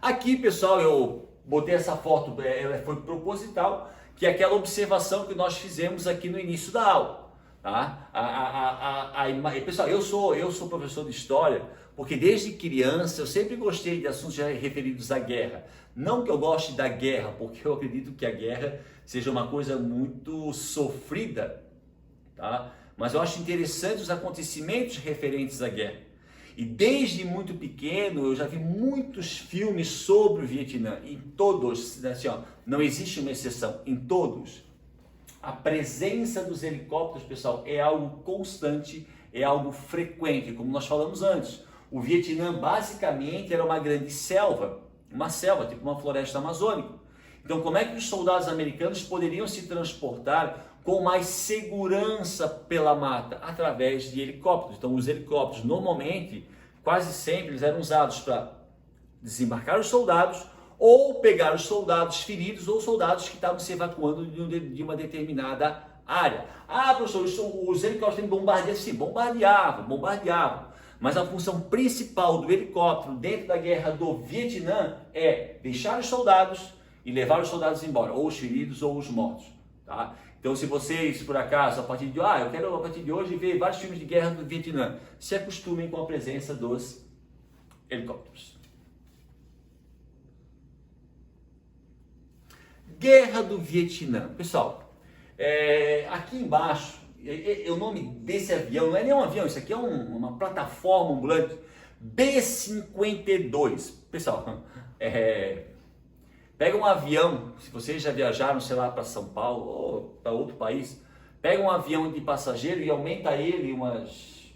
Aqui, pessoal, eu botei essa foto, ela foi proposital, que é aquela observação que nós fizemos aqui no início da aula. Tá? Pessoal, eu sou professor de história porque desde criança eu sempre gostei de assuntos referidos à guerra. Não que eu goste da guerra, porque eu acredito que a guerra seja uma coisa muito sofrida, tá? Mas eu acho interessante os acontecimentos referentes à guerra. E desde muito pequeno eu já vi muitos filmes sobre o Vietnã, em todos, assim, ó, não existe uma exceção, em todos. A presença dos helicópteros, pessoal, é algo constante, é algo frequente, como nós falamos antes. O Vietnã basicamente era uma grande selva, tipo uma floresta amazônica. Então, como é que os soldados americanos poderiam se transportar com mais segurança pela mata? Através de helicópteros. Então, os helicópteros, normalmente, quase sempre, eles eram usados para desembarcar os soldados ou pegar os soldados feridos ou soldados que estavam se evacuando de uma determinada área. Ah, professor, os helicópteros têm que bombardear? Sim, bombardeavam. Mas a função principal do helicóptero dentro da guerra do Vietnã é deixar os soldados e levar os soldados embora, ou os feridos ou os mortos. Tá? Então, se vocês, por acaso, eu quero a partir de hoje ver vários filmes de guerra do Vietnã, se acostumem com a presença dos helicópteros. Guerra do Vietnã. Pessoal, aqui embaixo, o nome desse avião não é nem um avião, isso aqui é uma plataforma ambulante B-52. Pessoal, pega um avião, se vocês já viajaram, sei lá, para São Paulo ou para outro país, pega um avião de passageiro e aumenta ele umas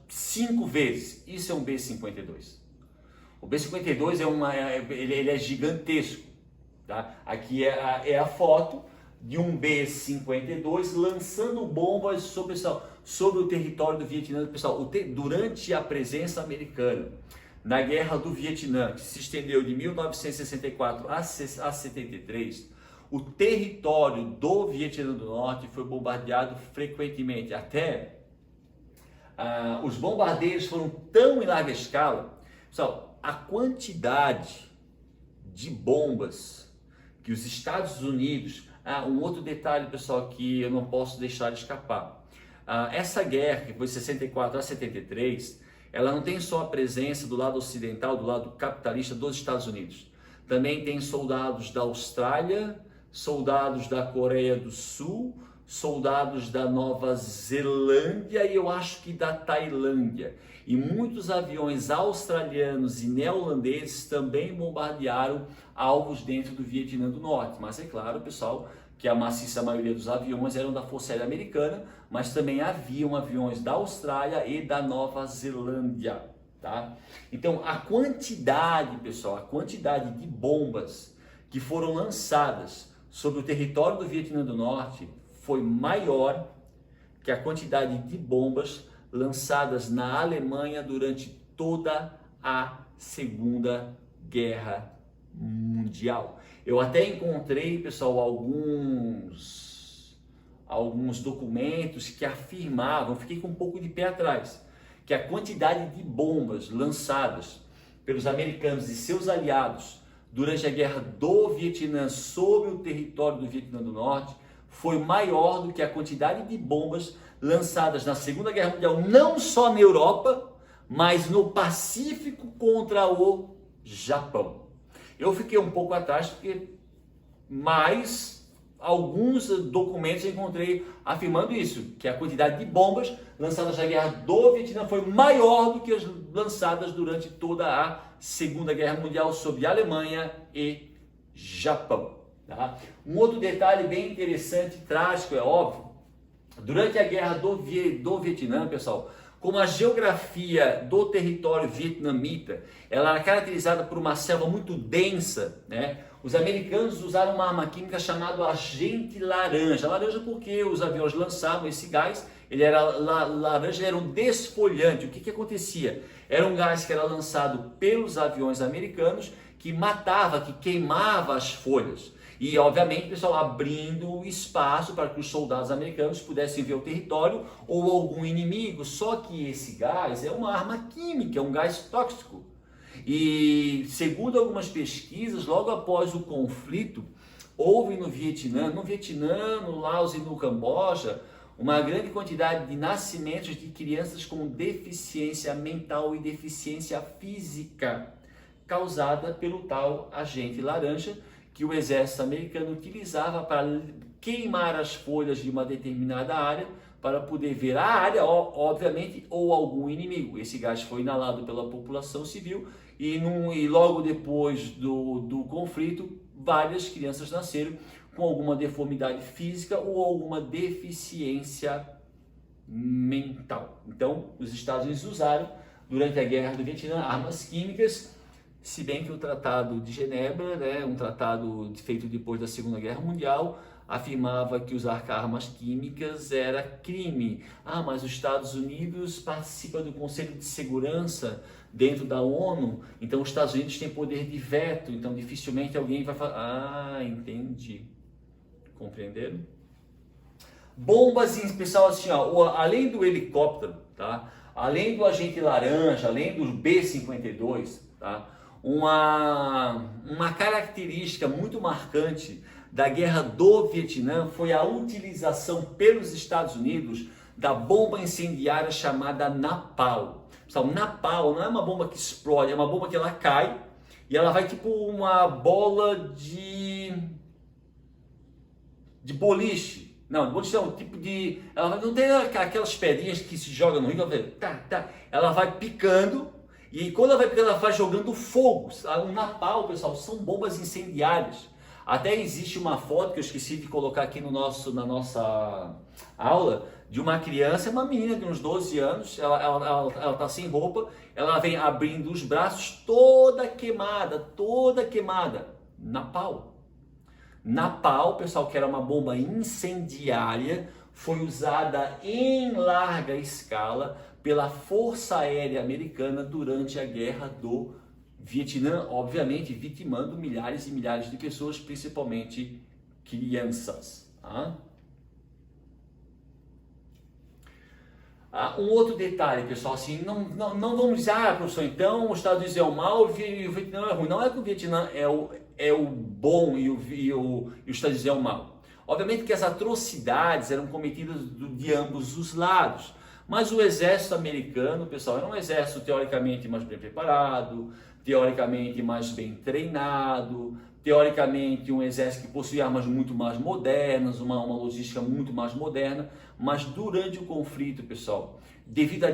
5 vezes. Isso é um B-52. O B-52 ele é gigantesco. Tá? Aqui é a foto de um B-52 lançando bombas sobre o território do Vietnã. Pessoal, durante a presença americana na Guerra do Vietnã, que se estendeu de 1964 a 73, o território do Vietnã do Norte foi bombardeado frequentemente. Até os bombardeios foram tão em larga escala. Pessoal, a quantidade de bombas que os Estados Unidos... um outro detalhe, pessoal, que eu não posso deixar de escapar. Essa guerra, que foi de 64 a 73, ela não tem só a presença do lado ocidental, do lado capitalista dos Estados Unidos. Também tem soldados da Austrália, soldados da Coreia do Sul, soldados da Nova Zelândia e eu acho que da Tailândia. E muitos aviões australianos e neerlandeses também bombardearam alvos dentro do Vietnã do Norte. Mas é claro, pessoal, que a maciça maioria dos aviões eram da Força Aérea Americana, mas também haviam aviões da Austrália e da Nova Zelândia. Tá? Então, a quantidade, pessoal, a quantidade de bombas que foram lançadas sobre o território do Vietnã do Norte foi maior que a quantidade de bombas lançadas na Alemanha durante toda a Segunda Guerra Mundial. Eu até encontrei, pessoal, alguns documentos que afirmavam, fiquei com um pouco de pé atrás, que a quantidade de bombas lançadas pelos americanos e seus aliados durante a Guerra do Vietnã sobre o território do Vietnã do Norte foi maior do que a quantidade de bombas lançadas na Segunda Guerra Mundial, não só na Europa, mas no Pacífico contra o Japão. Eu fiquei um pouco atrás, porque mais alguns documentos eu encontrei afirmando isso, que a quantidade de bombas lançadas na Guerra do Vietnã foi maior do que as lançadas durante toda a Segunda Guerra Mundial sobre Alemanha e Japão. Tá? Um outro detalhe bem interessante, trágico, é óbvio, durante a Guerra do Vietnã, pessoal, como a geografia do território vietnamita, ela era caracterizada por uma selva muito densa, né? Os americanos usaram uma arma química chamada agente laranja. Laranja porque os aviões lançavam esse gás, ele era laranja, ele era um desfolhante. O que acontecia? Era um gás que era lançado pelos aviões americanos que matava, que queimava as folhas. E, obviamente, pessoal, abrindo espaço para que os soldados americanos pudessem ver o território ou algum inimigo. Só que esse gás é uma arma química, é um gás tóxico. E, segundo algumas pesquisas, logo após o conflito, houve no Vietnã, no Laos e no Camboja, uma grande quantidade de nascimentos de crianças com deficiência mental e deficiência física, causada pelo tal agente laranja, que o exército americano utilizava para queimar as folhas de uma determinada área para poder ver a área, obviamente, ou algum inimigo. Esse gás foi inalado pela população civil e logo depois do conflito, várias crianças nasceram com alguma deformidade física ou alguma deficiência mental. Então, os Estados Unidos usaram, durante a Guerra do Vietnã, armas químicas, se bem que o Tratado de Genebra, né, um tratado feito depois da Segunda Guerra Mundial, afirmava que usar armas químicas era crime. Mas os Estados Unidos participam do Conselho de Segurança dentro da ONU, então os Estados Unidos têm poder de veto, então dificilmente alguém vai falar, entendi. Compreenderam? Bombas, pessoal, assim, ó, além do helicóptero, tá? Além do agente laranja, além do B-52, tá? Uma característica muito marcante da Guerra do Vietnã foi a utilização pelos Estados Unidos da bomba incendiária chamada Napalm. Pessoal, Napalm não é uma bomba que explode, é uma bomba que ela cai e ela vai tipo uma bola de boliche. Não, boliche não, tipo de... Ela não tem aquelas pedrinhas que se jogam no rio, ela vai picando e quando ela vai picando, ela vai jogando fogo. O Napalm, pessoal, são bombas incendiárias. Até existe uma foto que eu esqueci de colocar aqui na nossa aula, de uma criança, uma menina de uns 12 anos, ela tá sem roupa, ela vem abrindo os braços toda queimada, Napalm. Napalm, pessoal, que era uma bomba incendiária, foi usada em larga escala pela Força Aérea Americana durante a Guerra do Vietnã, obviamente vitimando milhares e milhares de pessoas, principalmente crianças. Tá? Um outro detalhe, pessoal, assim, não vamos dizer, professor, então os Estados Unidos é o mal e o Vietnã é ruim. Não é que o Vietnã é o bom e os Estados Unidos é o mal. Obviamente que as atrocidades eram cometidas de ambos os lados, mas o exército americano, pessoal, era um exército teoricamente mais bem preparado, teoricamente mais bem treinado, teoricamente um exército que possuía armas muito mais modernas, uma logística muito mais moderna, mas durante o conflito, pessoal, devido à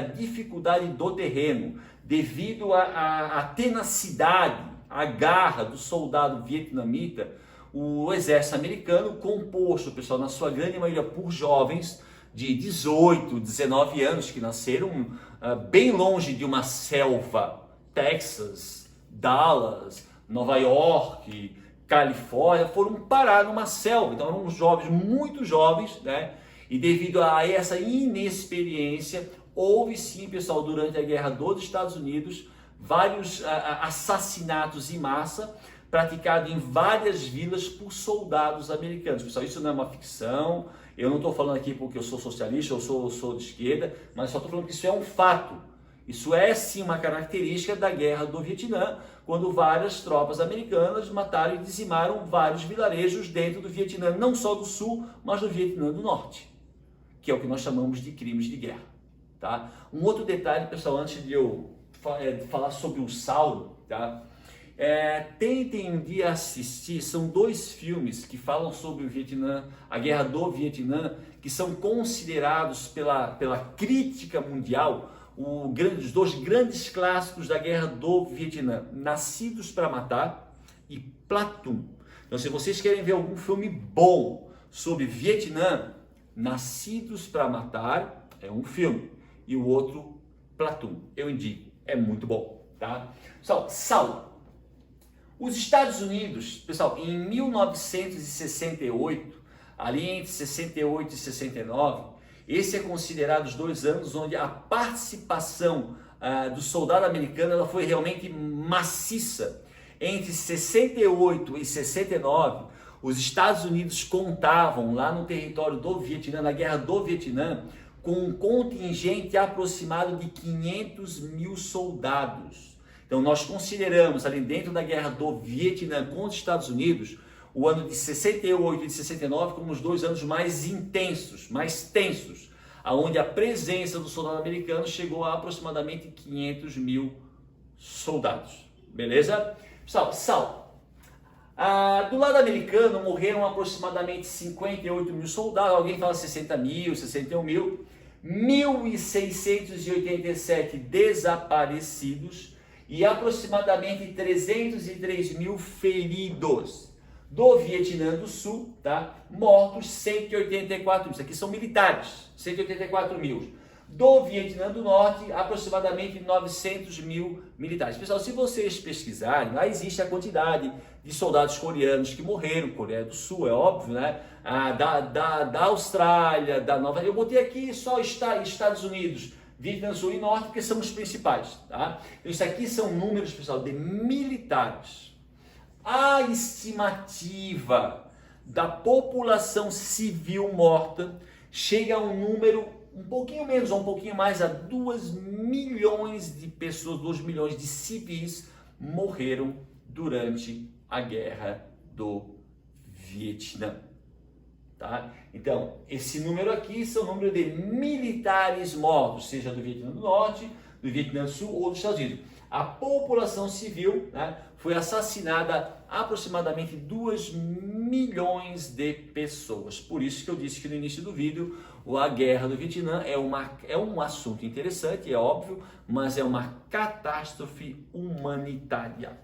dificuldade do terreno, devido à tenacidade, à garra do soldado vietnamita, o exército americano, composto, pessoal, na sua grande maioria por jovens de 18, 19 anos, que nasceram bem longe de uma selva, Texas, Dallas, Nova York, Califórnia, foram parar numa selva. Então eram jovens, muito jovens, né? E devido a essa inexperiência, houve sim, pessoal, durante a Guerra dos Estados Unidos, vários assassinatos em massa praticados em várias vilas por soldados americanos. Pessoal, isso não é uma ficção, eu não estou falando aqui porque eu sou socialista, eu sou de esquerda, mas só estou falando que isso é um fato. Isso é sim uma característica da Guerra do Vietnã, quando várias tropas americanas mataram e dizimaram vários vilarejos dentro do Vietnã, não só do Sul, mas do Vietnã do Norte, que é o que nós chamamos de crimes de guerra. Tá? Um outro detalhe, pessoal, antes de eu falar sobre o Saulo, tá? Tentem um dia assistir, são 2 filmes que falam sobre o Vietnã, a Guerra do Vietnã, que são considerados pela crítica mundial os 2 grandes clássicos da Guerra do Vietnã, Nascidos para Matar e Platoon. Então, se vocês querem ver algum filme bom sobre Vietnã, Nascidos para Matar é um filme e o outro, Platoon, eu indico, é muito bom, tá? Pessoal, Saulo. Os Estados Unidos, pessoal, em 1968, ali entre 68 e 69, esse é considerado os 2 anos onde a participação do soldado americano ela foi realmente maciça. Entre 68 e 69, os Estados Unidos contavam lá no território do Vietnã, na Guerra do Vietnã, com um contingente aproximado de 500 mil soldados. Então nós consideramos ali dentro da Guerra do Vietnã com os Estados Unidos, o ano de 68 e de 69 como os 2 anos mais intensos, mais tensos, onde a presença do soldado americano chegou a aproximadamente 500 mil soldados. Beleza? Pessoal, Saulo. Do lado americano morreram aproximadamente 58 mil soldados, alguém fala 60 mil, 61 mil, 1.687 desaparecidos e aproximadamente 303 mil feridos. Do Vietnã do Sul, tá? Mortos 184 mil, isso aqui são militares, 184 mil. Do Vietnã do Norte, aproximadamente 900 mil militares. Pessoal, se vocês pesquisarem, lá existe a quantidade de soldados coreanos que morreram, Coreia do Sul, é óbvio, né? Da Austrália, da Nova... Eu botei aqui só Estados Unidos, Vietnã do Sul e Norte, porque são os principais, tá? Então, isso aqui são números, pessoal, de militares. A estimativa da população civil morta chega a um número um pouquinho menos ou um pouquinho mais, a 2 milhões de pessoas, 2 milhões de civis morreram durante a guerra do Vietnã. Tá? Então, esse número aqui são o número de militares mortos, seja do Vietnã do Norte, do Vietnã do Sul ou dos Estados Unidos. A população civil, né, foi assassinada aproximadamente 2 milhões de pessoas. Por isso que eu disse que no início do vídeo, a guerra do Vietnã é um assunto interessante, é óbvio, mas é uma catástrofe humanitária.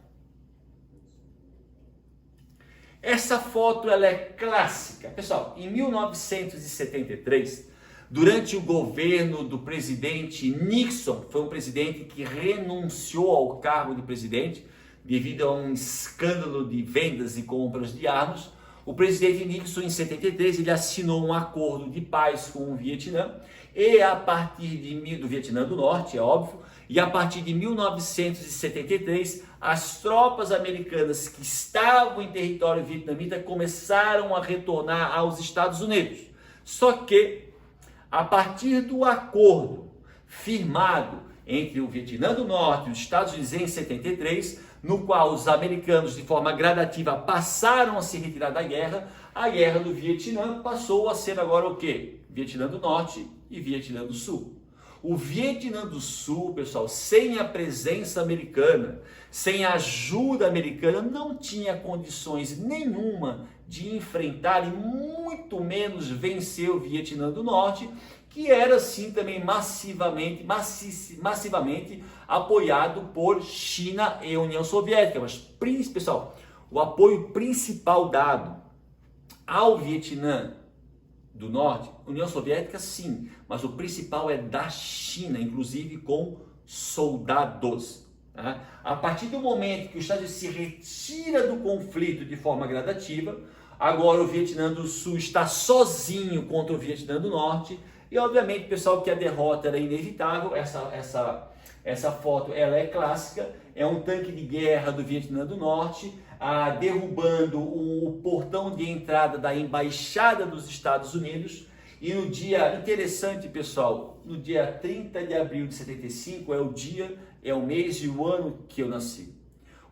Essa foto ela é clássica. Pessoal, em 1973, durante o governo do presidente Nixon, foi um presidente que renunciou ao cargo de presidente devido a um escândalo de vendas e compras de armas. O presidente Nixon, em 73, ele assinou um acordo de paz com o Vietnã e a partir do Vietnã do Norte, é óbvio, e a partir de 1973, as tropas americanas que estavam em território vietnamita começaram a retornar aos Estados Unidos. Só que, a partir do acordo firmado entre o Vietnã do Norte e os Estados Unidos em 73, no qual os americanos, de forma gradativa, passaram a se retirar da guerra, a guerra do Vietnã passou a ser agora o quê? Vietnã do Norte e Vietnã do Sul. O Vietnã do Sul, pessoal, sem a presença americana, sem a ajuda americana, não tinha condições nenhuma de enfrentar e muito menos vencer o Vietnã do Norte, que era sim também massivamente apoiado por China e União Soviética. Mas, pessoal, o apoio principal dado ao Vietnã do Norte, União Soviética sim, mas o principal é da China, inclusive com soldados. Tá? A partir do momento que o Estados Unidos se retira do conflito de forma gradativa, agora o Vietnã do Sul está sozinho contra o Vietnã do Norte. E obviamente, pessoal, que a derrota era inevitável. Essa foto ela é clássica, é um tanque de guerra do Vietnã do Norte, derrubando o portão de entrada da Embaixada dos Estados Unidos. E no dia, interessante pessoal, no dia 30 de abril de 75, é o dia, é o mês e o ano que eu nasci.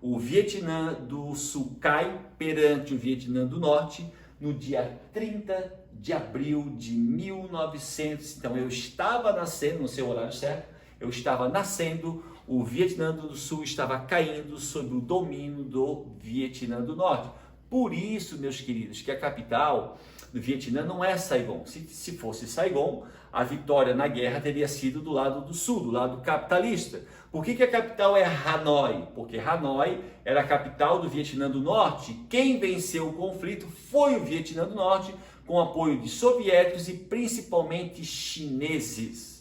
O Vietnã do Sul cai perante o Vietnã do Norte no dia 30 de abril de 1900. Então eu estava nascendo, no seu horário certo, eu estava nascendo, o Vietnã do Sul estava caindo sob o domínio do Vietnã do Norte. Por isso, meus queridos, que a capital do Vietnã não é Saigon. Se fosse Saigon, a vitória na guerra teria sido do lado do sul, do lado capitalista. Por que a capital é Hanoi? Porque Hanoi era a capital do Vietnã do Norte. Quem venceu o conflito foi o Vietnã do Norte, com apoio de soviéticos e principalmente chineses.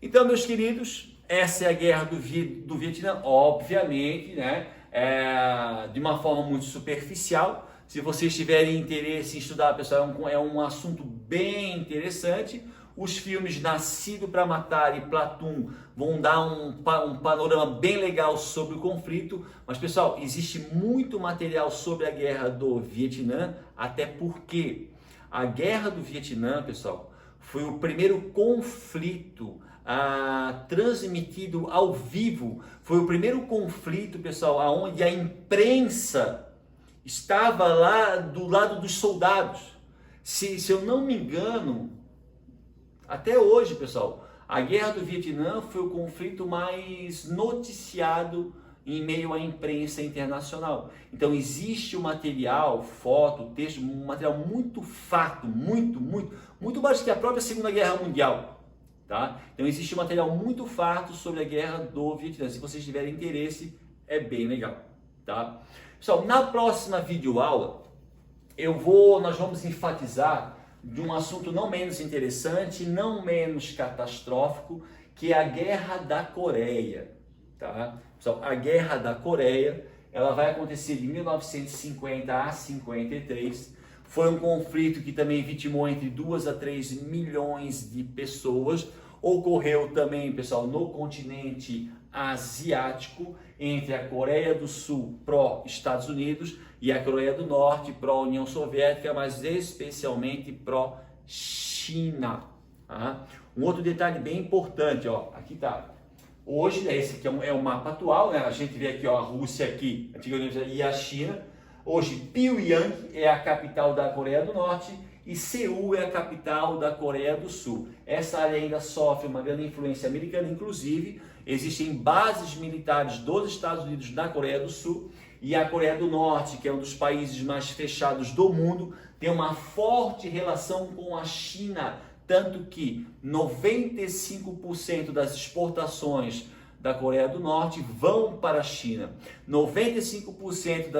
Então, meus queridos, essa é a guerra do Vietnã, obviamente, né? De uma forma muito superficial. Se vocês tiverem interesse em estudar, pessoal, é um assunto bem interessante. Os filmes Nascido para Matar e Platoon vão dar um panorama bem legal sobre o conflito. Mas, pessoal, existe muito material sobre a guerra do Vietnã, até porque a guerra do Vietnã, pessoal, foi o primeiro conflito transmitido ao vivo. Foi o primeiro conflito, pessoal, onde a imprensa estava lá do lado dos soldados. Se eu não me engano, até hoje, pessoal, a guerra do Vietnã foi o conflito mais noticiado em meio à imprensa internacional. Então existe um material, foto, texto, um material muito farto, muito mais que a própria Segunda Guerra Mundial. Tá? Então existe um material muito farto sobre a guerra do Vietnã. Se vocês tiverem interesse, é bem legal. Tá? Pessoal, na próxima videoaula, nós vamos enfatizar de um assunto não menos interessante, não menos catastrófico, que é a Guerra da Coreia. Tá? Pessoal, a Guerra da Coreia, ela vai acontecer de 1950 a 53. Foi um conflito que também vitimou entre 2 a 3 milhões de pessoas. Ocorreu também, pessoal, no continente asiático, entre a Coreia do Sul pró-Estados Unidos e a Coreia do Norte pró-União Soviética, mas especialmente pró-China. Tá? Um outro detalhe bem importante, ó, aqui tá. Hoje, esse aqui é o mapa atual, né? A gente vê aqui ó, a Rússia aqui, antigamente, e a China. Hoje, Pyongyang é a capital da Coreia do Norte e Seul é a capital da Coreia do Sul. Essa área ainda sofre uma grande influência americana, inclusive existem bases militares dos Estados Unidos na Coreia do Sul, e a Coreia do Norte, que é um dos países mais fechados do mundo, tem uma forte relação com a China, tanto que 95% das exportações da Coreia do Norte vão para a China. 95%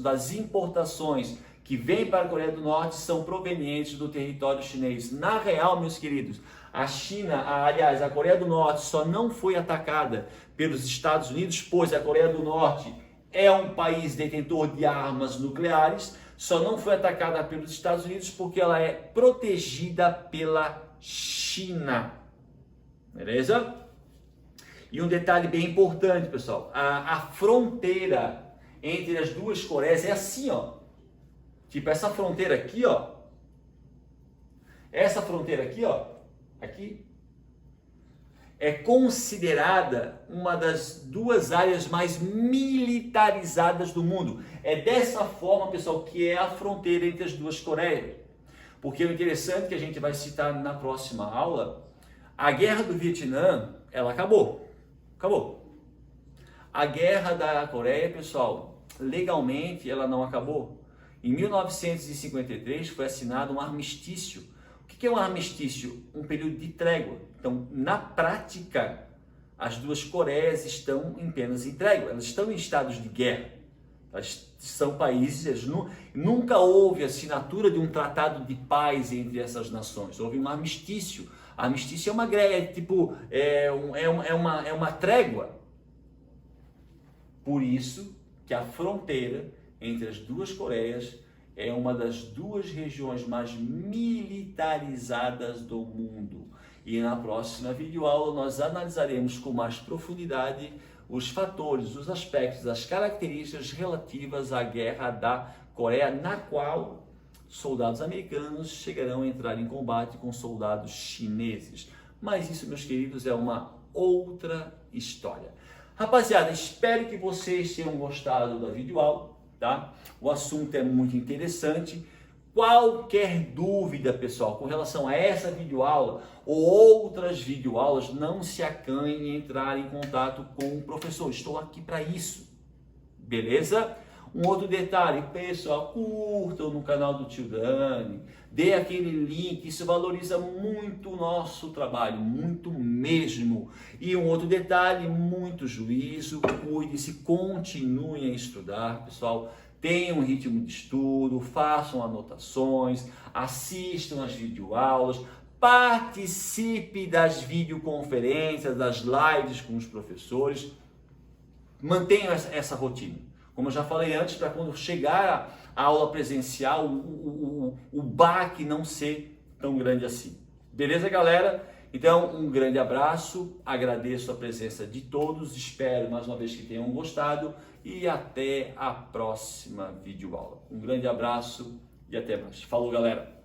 das importações que vêm para a Coreia do Norte são provenientes do território chinês. Na real, meus queridos, a Coreia do Norte só não foi atacada pelos Estados Unidos, pois a Coreia do Norte é um país detentor de armas nucleares, só não foi atacada pelos Estados Unidos porque ela é protegida pela China. Beleza? E um detalhe bem importante, pessoal, a fronteira entre as duas Coreias é assim, ó. Tipo, essa fronteira aqui, ó. Essa fronteira aqui, ó. Aqui. É considerada uma das duas áreas mais militarizadas do mundo. É dessa forma, pessoal, que é a fronteira entre as duas Coreias. Porque o interessante que a gente vai citar na próxima aula, a Guerra do Vietnã, ela acabou. Acabou. A Guerra da Coreia, pessoal, legalmente ela não acabou. Em 1953 foi assinado um armistício. O que é um armistício? Um período de trégua. Então, na prática, as duas Coreias estão apenas em trégua. Elas estão em estados de guerra. Elas são países, nunca houve assinatura de um tratado de paz entre essas nações. Houve um armistício. Armistício é uma greve, é uma trégua. Por isso que a fronteira entre as duas Coreias é uma das duas regiões mais militarizadas do mundo. E na próxima videoaula nós analisaremos com mais profundidade os fatores, os aspectos, as características relativas à Guerra da Coreia, na qual soldados americanos chegarão a entrar em combate com soldados chineses. Mas isso, meus queridos, é uma outra história. Rapaziada, espero que vocês tenham gostado da videoaula, tá? O assunto é muito interessante. Qualquer dúvida, pessoal, com relação a essa videoaula ou outras videoaulas, não se acanhe em entrar em contato com o professor. Estou aqui para isso, beleza? Um outro detalhe, pessoal, curtam no canal do Tio Dani, dê aquele link, isso valoriza muito o nosso trabalho, muito mesmo. E um outro detalhe, muito juízo, cuide-se, continuem a estudar, pessoal. Tenham um ritmo de estudo, façam anotações, assistam às videoaulas, participe das videoconferências, das lives com os professores, mantenham essa rotina. Como eu já falei antes, para quando chegar a aula presencial, o baque não ser tão grande assim. Beleza, galera? Então, um grande abraço, agradeço a presença de todos, espero mais uma vez que tenham gostado e até a próxima videoaula. Um grande abraço e até mais. Falou, galera!